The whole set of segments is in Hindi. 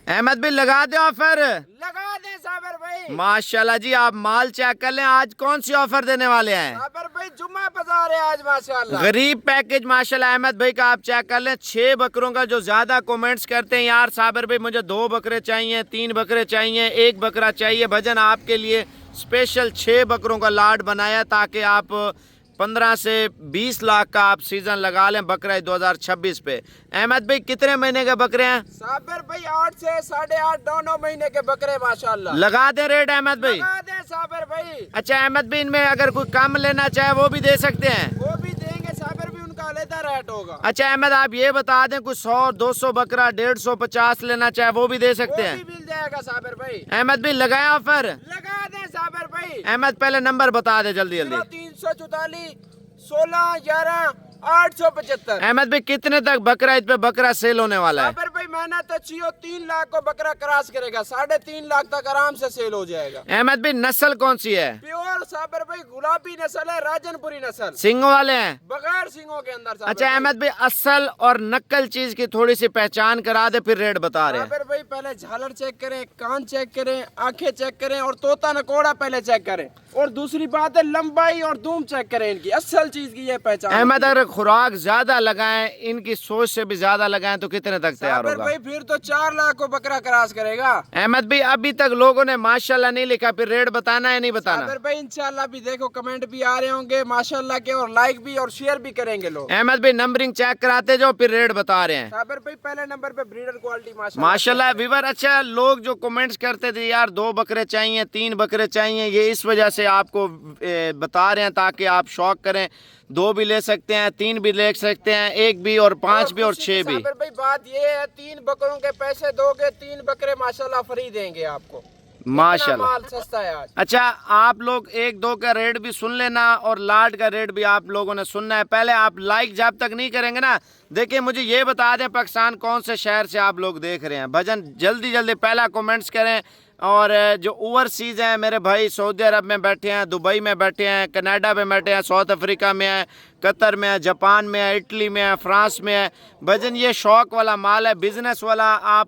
अहमद भाई लगा दे ऑफर, लगा दे साबर भाई। माशाल्लाह जी। आप माल चेक कर लें, आज कौन सी ऑफर देने वाले हैं? साबर भाई जुम्मा बाजार है आज माशाल्लाह। गरीब पैकेज माशाल्लाह अहमद भाई का आप चेक कर लें। 6 बकरों का, जो ज्यादा कमेंट्स करते हैं यार साबिर भाई मुझे 2 बकरे चाहिए, 3 बकरे चाहिए, 1 बकरा चाहिए, भजन आपके लिए स्पेशल 6 बकरों का लाट बनाया ताकि आप 15 से 20 लाख का आप सीजन लगा लें बकरा 2026 पे। अहमद भाई कितने महीने के बकरे हैं? साबर भाई 8 से 8.5 दोनों महीने के बकरे माशाल्लाह। लगा दे रेट अहमद भाई। लगा दे साबर भाई। अच्छा अहमद भाई, इनमें अगर कोई कम लेना चाहे वो भी दे सकते हैं? वो भी देंगे साबर भी, उनका अलग रेट होगा। अच्छा अहमद आप ये बता दें, कुछ 100-200 बकरा 150-50 लेना चाहे वो भी दे सकते हैं? वो भी मिल जाएगा साबर भाई। अहमद भाई लगाए ऑफर। लगा दे साबर भाई। अहमद पहले नंबर बता दे जल्दी जल्दी। 344 16 11 875। अहमद भाई कितने तक बकरा इस पे बकरा सेल होने वाला है? साबर भाई मेहनत अच्छी हो 3 लाख को बकरा क्रॉस करेगा, 3.5 लाख तक आराम से सेल हो जाएगा। अहमद भाई नस्ल कौन सी है? प्योर साबर भाई गुलाबी नस्ल है, राजनपुरी नस्ल, सिंगों वाले हैं? बगैर सिंगों के अंदर। अच्छा अहमद भाई असल और नकल चीज की थोड़ी सी पहचान करा दे, फिर रेट बता रहे हैं। साबर भाई पहले झालर चेक करें, कान चेक करें, आंखें चेक करें और तोता नकोड़ा पहले चेक करें, और दूसरी बात है लंबाई और दूम चेक करें इनकी, असल चीज की ये पहचान। अहमद अगर खुराक ज्यादा लगाएं, इनकी सोच से भी ज्यादा लगाएं तो कितने तक तैयार होगा? भाई फिर तो 4 लाख को बकरा क्रॉस करेगा। अहमद भाई अभी तक लोगों ने माशाल्लाह नहीं लिखा, फिर रेट बताना है नहीं बताना? साबर भाई इंशाल्लाह भी देखो कमेंट भी आ रहे होंगे माशाल्लाह के, और लाइक भी और शेयर भी करेंगे लोग। अहमद भाई नंबरिंग चेक कराते जाओ फिर रेट बता रहे हैं। साबर भाई पहले नंबर पे ब्रीडर क्वालिटी माशाल्लाह विवर। अच्छा लोग जो कमेंट्स करते थे यार 2 बकरे चाहिए, 3 बकरे चाहिए, ये इस वजह से आपको बता रहे हैं ताकि आप शौक करें। 2 भी ले सकते हैं, 3 भी ले सकते हैं, 1 भी और 5 भी और 6 भी। साबर भाई बात ये है 3 बकरों के पैसे दोगे 3 बकरे माशाल्लाह फ्री देंगे आपको, माशाल्लाह माल सस्ता है आज। अच्छा आप लोग 1-2 का रेट भी सुन लेना और लाट का रेट भी आप लोगों ने सुनना है। पहले आप लाइक जब तक नहीं करेंगे ना, देखिए मुझे ये बता दें पाकिस्तान कौन से शहर से आप लोग देख रहे हैं, भजन जल्दी जल्दी पहला कमेंट्स करें। और जो ओवरसीज़ हैं मेरे भाई, सऊदी अरब में बैठे हैं, दुबई में बैठे हैं, कनाडा में बैठे हैं, साउथ अफ्रीका में है, कतर में है, जापान में है, इटली में है, फ्रांस में है, भजन ये शौक़ वाला माल है, बिज़नेस वाला। आप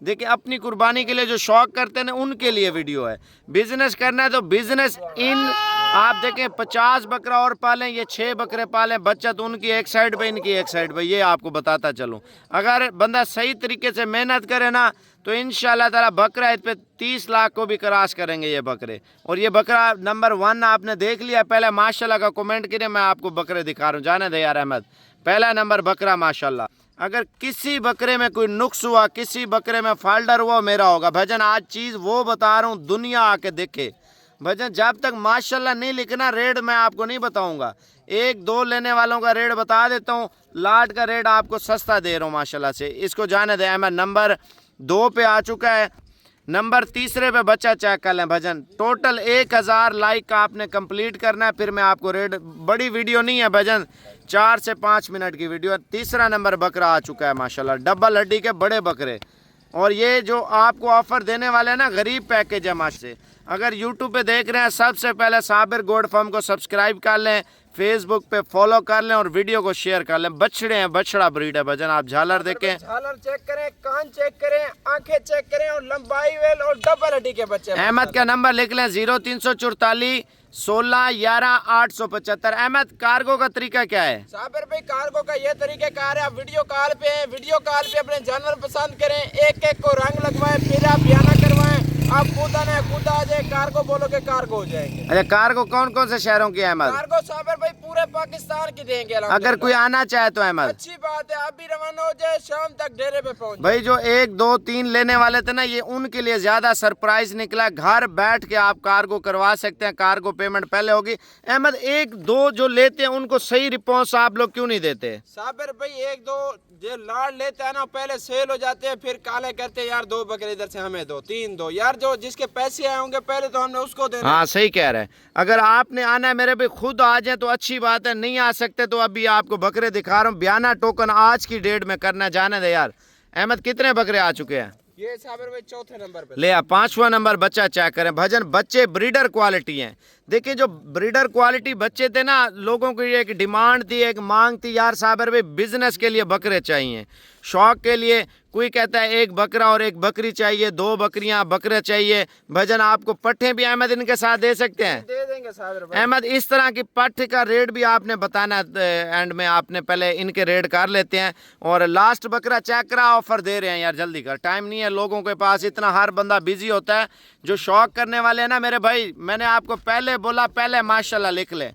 देखिए अपनी कुर्बानी के लिए जो शौक करते हैं ना उनके लिए वीडियो है। बिजनेस करना है तो बिजनेस इन आप देखें 50 बकरा और पालें, ये 6 बकरे पालें, बच्चा तो उनकी एक साइड पे इनकी एक साइड पे, ये आपको बताता चलूं। अगर बंदा सही तरीके से मेहनत करे ना तो इंशाल्लाह ताला बकरा इस पे 30 लाख को भी क्रॉस करेंगे ये बकरे। और ये बकरा नंबर 1 आपने देख लिया, पहले माशाल्लाह का कमेंट करें, मैं आपको बकरे दिखा रहा हूँ। जाने दे यार अहमद, पहला नंबर बकरा माशाल्लाह। अगर किसी बकरे में कोई नुक्स हुआ, किसी बकरे में फाल्टर हुआ, मेरा होगा। भजन आज चीज़ वो बता रहा हूँ, दुनिया आके देखे। भजन जब तक माशाल्लाह नहीं लिखना रेट मैं आपको नहीं बताऊंगा। 1-2 लेने वालों का रेट बता देता हूँ, लाट का रेट आपको सस्ता दे रहा हूँ माशाल्लाह से। इसको जाने दे अहमद। नंबर 2 पे आ चुका है, नंबर 3 पे बच्चा चेक कर लें। भजन टोटल 1000 लाइक का आपने कंप्लीट करना है, फिर मैं आपको रेट, बड़ी वीडियो नहीं है भजन, 4 से 5 मिनट की वीडियो। 3रा नंबर बकरा आ चुका है माशाल्लाह, डबल हड्डी के बड़े बकरे। और ये जो आपको ऑफर देने वाले हैं ना, गरीब पैकेज है माश से। अगर यूट्यूब पे देख रहे हैं, सबसे पहले साबिर गोड फार्म को सब्सक्राइब कर लें, फेसबुक पे फॉलो कर लें और वीडियो को शेयर कर लें। बछड़े हैं, बछड़ा ब्रीड है भजन। आप झालर देखें, झालर चेक करें, कान चेक करें, आंखें चेक करें, और लंबाई वेल और डबल हड्डी के बच्चे। अहमद का नंबर लिख लें 0344 16 11 875। अहमद कार्गो का तरीका क्या है? साबिर भाई कार्गो का ये तरीका कार है, आप वीडियो कॉल पे हैं, वीडियो कॉल पे अपने जानवर पसंद करें, एक एक को रंग लगवाएं, फिर आप बयाना करवाएं, आप कूदा ना कूदा आ जाए, कार्गो बोलोगे कार्गो हो जाएंगे। अच्छा कार्गो कौन कौन से शहरों की है अहमद? कार्गो साबिर भाई पूरे पाकिस्तान की देंगे। अगर कोई आना चाहे तो अहमद? अच्छी बात है, अभी रवाना हो जाए, शाम तक डेरे पे पहुंच। भाई जो 1-2-3 लेने वाले थे ना, ये उनके लिए ज्यादा सरप्राइज निकला। घर बैठ के आप कार्गो करवा सकते हैं, कार्गो पेमेंट पहले होगी। अहमद 1-2 जो लेते हैं उनको सही रिस्पॉन्स आप लोग क्यों नहीं देते? साबिर भाई 1-2 जो लाड़ लेते हैं ना पहले सेल हो जाते हैं, फिर काले करते हैं यार 2 बकरे इधर से हमें दो, 3 दो यार, जो जिसके पैसे आए होंगे पहले तो हमने उसको देना। हाँ सही कह रहे हैं। अगर आपने आना है मेरे भाई खुद आ जाए तो अच्छी बात है, नहीं आ सकते तो अभी आपको बकरे दिखा रहा हूँ। बयाना टोकन आज की डेट में करना, जाने दे यार। अहमद कितने बकरे आ चुके हैं? ये साबिर भाई 4थे नंबर पे ले 5वां नंबर बच्चा चेक करें। भजन बच्चे ब्रीडर क्वालिटी हैं, देखिए जो ब्रीडर क्वालिटी बच्चे थे ना, लोगों की एक डिमांड थी, एक मांग थी, यार साबिर भाई बिजनेस के लिए बकरे चाहिए, शौक के लिए। कोई कहता है एक बकरा और एक बकरी चाहिए, 2 बकरियां बकरे चाहिए। भजन आपको पट्ठे भी अहमद इनके साथ दे सकते हैं, दे देंगे साबिर भाई। अहमद इस तरह की पट्ठ का रेट भी आपने बताना है एंड में, आपने पहले इनके रेट कर लेते हैं। और लास्ट बकरा चेक करा, ऑफर दे रहे हैं यार, जल्दी कर, टाइम नहीं है लोगों के पास, इतना हर बंदा बिजी होता है। जो शौक करने वाले हैं ना मेरे भाई, मैंने आपको पहले बोला, पहले माशाल्लाह लिख ले,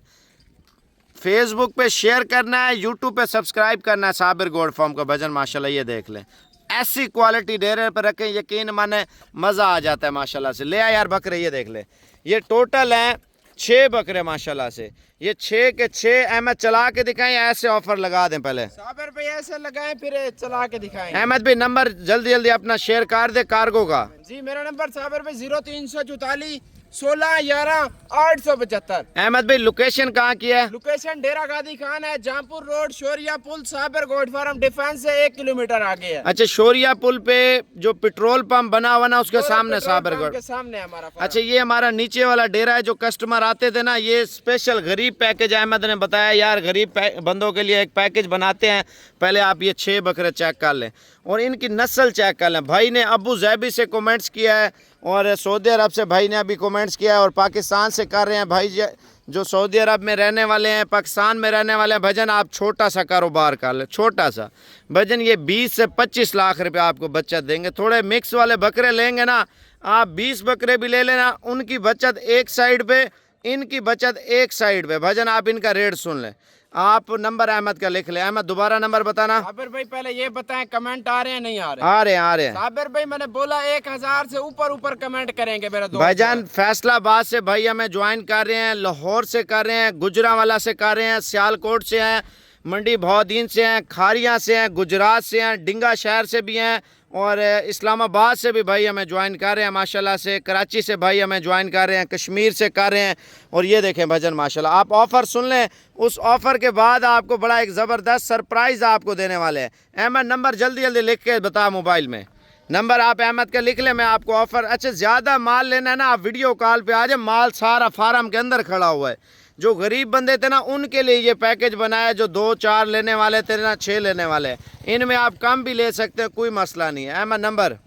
फेसबुक पे शेयर करना है, यूट्यूब पे सब्सक्राइब करना है साबिर गोट फार्म का। भजन माशाल्लाह ये देख लें, ऐसी क्वालिटी डेरे पर रखें, यकीन माने मज़ा आ जाता है माशाल्लाह से। ले आ यार बकरे, ये देख ले, ये टोटल हैं 6 बकरे माशाल्लाह से। ये 6 के 6 अहमद चला के दिखाएं, ऐसे ऑफर लगा दें पहले साबिर भाई, ऐसे लगाएं फिर चला के दिखाएं। अहमद भाई नंबर जल्दी जल्दी अपना शेयर कर दे कार्गो का। जी मेरा नंबर साबिर भाई 0344 16 11 875। अहमद भाई लोकेशन कहाँ की है? लोकेशन डेरा गादी खान है, जहांपुर रोड, शोरिया पुल, साबिर गोट फार्म डिफेंस से 1 किलोमीटर आगे है। अच्छा, शोरिया पुल पे जो पेट्रोल पंप बना हुआ ना, उसके सामने साबिर गोट के सामने है हमारा फार्म। अच्छा, ये हमारा नीचे वाला डेरा है। जो कस्टमर आते थे ना, ये स्पेशल गरीब पैकेज अहमद ने बताया, यार गरीब बंदों के लिए एक पैकेज बनाते हैं। पहले आप ये 6 बकरे चेक कर लें और इनकी नस्ल चेक कर लें। भाई ने अबू जैबी से कमेंट्स किया है और सऊदी अरब से भाई ने अभी कमेंट्स किया है और पाकिस्तान से कर रहे हैं भाई जो सऊदी अरब में रहने वाले हैं, पाकिस्तान में रहने वाले हैं। भजन आप छोटा सा कारोबार कर ले, छोटा सा भजन, ये 20 से 25 लाख रुपए आपको बचत देंगे। थोड़े मिक्स वाले बकरे लेंगे ना आप, 20 बकरे भी ले लेना, उनकी बचत एक साइड पे, इनकी बचत एक साइड पे। भजन आप इनका रेट सुन लें, आप नंबर अहमद का लिख ले। अहमद दोबारा नंबर बताना। साबिर भाई पहले ये बताएं कमेंट आ रहे हैं नहीं आ रहे? आ रहे हैं। साबिर भाई मैंने बोला 1000 से ऊपर कमेंट करेंगे मेरा दोस्त। भाईजान फैसलाबाद से भाई हमें ज्वाइन कर रहे हैं, लाहौर से कर रहे हैं, गुजरांवाला से कर रहे हैं, सियालकोट से हैं, मंडी भौदीन से हैं, खारिया से हैं, गुजरात से हैं, डिंगा शहर से भी हैं और इस्लामाबाद से भी भाई हमें ज्वाइन कर रहे हैं माशाल्लाह से। कराची से भाई हमें ज्वाइन कर रहे हैं, कश्मीर से कर रहे हैं। और ये देखें भजन माशाल्लाह, आप ऑफ़र सुन लें, उस ऑफ़र के बाद आपको बड़ा एक ज़बरदस्त सरप्राइज़ आपको देने वाले हैं। अहमद नंबर जल्दी जल्दी लिख के बता मोबाइल में, नंबर आप अहमद का लिख लें, मैं आपको ऑफ़र। अच्छा, ज़्यादा माल लेना है ना, आप वीडियो कॉल पे आ जाए, माल सारा फार्म के अंदर खड़ा हुआ है। जो गरीब बंदे थे ना, उनके लिए ये पैकेज बनाया, जो 2-4 लेने वाले थे ना, 6 लेने वाले, इनमें आप कम भी ले सकते हैं, कोई मसला नहीं है। अहमद नंबर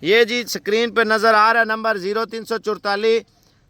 ये जी स्क्रीन पे नज़र आ रहा है, नंबर 0344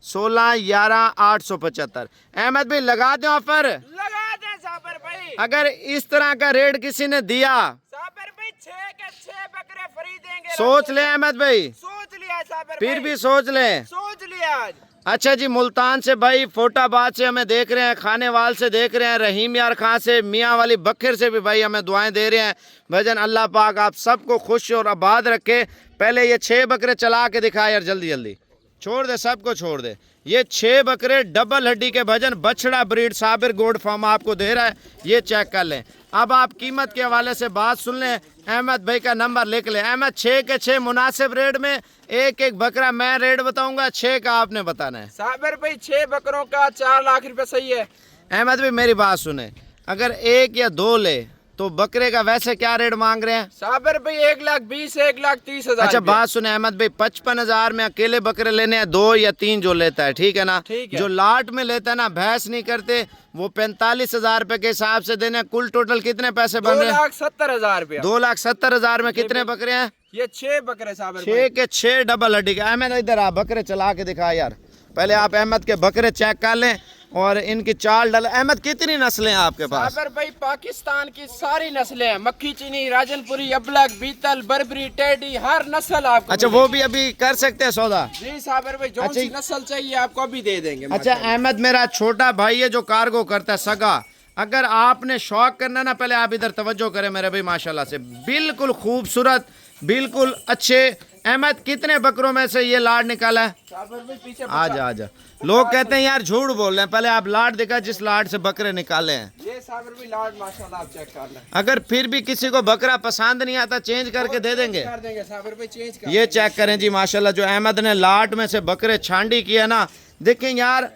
16 11 875। अहमद भाई लगा दें ऑफर, लगा दें साबिर भाई। अगर इस तरह का रेट किसी ने दिया, साबिर भाई 6 के 6 बकरे फ्री देंगे। सोच ले अहमद भाई, सोच लिया साबिर फिर भाई, भी सोच लें, सोच लिया आज। अच्छा जी, मुल्तान से भाई, फोटाबाद से हमें देख रहे हैं, खानेवाल से देख रहे हैं, रहीम यार खां से, मियाँ वाली बखर से भी भाई हमें दुआएं दे रहे हैं। भजन अल्लाह पाक आप सबको खुश और आबाद रखे। पहले ये 6 बकरे चला के दिखा यार, जल्दी जल्दी छोड़ दे, सबको छोड़ दे। ये 6 बकरे डबल हड्डी के भजन बछड़ा ब्रीड साबिर गोट फार्म आपको दे रहा है, ये चेक कर लें। अब आप कीमत के हवाले से बात सुन लें, अहमद भाई का नंबर लिख लें। अहमद 6 के 6 मुनासिब रेट में, एक एक बकरा मैं रेट बताऊंगा, 6 का आपने बताना है। साबिर भाई 6 बकरों का 4 लाख रुपए सही है। अहमद भाई मेरी बात सुने, अगर 1 या 2 ले तो बकरे का वैसे क्या रेट मांग रहे हैं? साबिर भाई 1,20,000 1,30,000। अच्छा बात सुने अहमद भाई, 55,000 में अकेले बकरे लेने हैं, 2 या 3 जो लेता है, ठीक है ना? ठीक है। जो लाट में लेता है ना, भैंस नहीं करते, वो 45,000 रुपए के हिसाब से देने। कुल टोटल कितने पैसे बन रहे हैं? 2,70,000 रुपया। 2,70,000 में कितने बकरे हैं? ये 6 बकरे साबिर 6 के 6 डबल हड्डी के। अहमद इधर आप बकरे चला के दिखा यार, पहले आप अहमद के बकरे चेक कर लें और इनकी चाल डल। अहमद कितनी नस्लें हैं आपके पास? साबिर भाई पाकिस्तान की सारी नस्लें हैं, मक्खी चीनी, राजनपुरी, अबलग, बीतल, बरबरी, टेडी, हर नस्ल आपको। अच्छा वो भी अभी कर सकते हैं सौदा? जी साबिर भाई, जो सी नस्ल चाहिए आपको अभी दे देंगे। अच्छा अहमद मेरा छोटा भाई है जो कार्गो करता है, सगा, अगर आपने शौक करना ना, पहले आप इधर तवज्जो करें मेरे भाई, माशाल्लाह से बिल्कुल खूबसूरत, बिल्कुल अच्छे। अहमद कितने बकरों में से ये लाड निकाला है? पीछे आजा आजा, लोग कहते हैं यार झूठ बोल रहे हैं, पहले आप लाड दिखा जिस लाड से बकरे निकाले हैं। ये साबिर भाई लाड माशाल्लाह आप चेक कर लें। अगर फिर भी किसी को बकरा पसंद नहीं आता, चेंज करके दे देंगे। कर देंगे साबिर भाई, चेंज कर। ये चेक करें जी माशाल्लाह, जो अहमद ने लाट में से बकरे छांडी किया ना, देखें यार,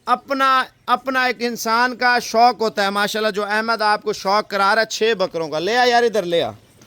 अपना एक इंसान का शौक होता है माशाल्लाह, जो अहमद आपको शौक करा रहा है 6 बकरों का। ले आ यार इधर ले आ।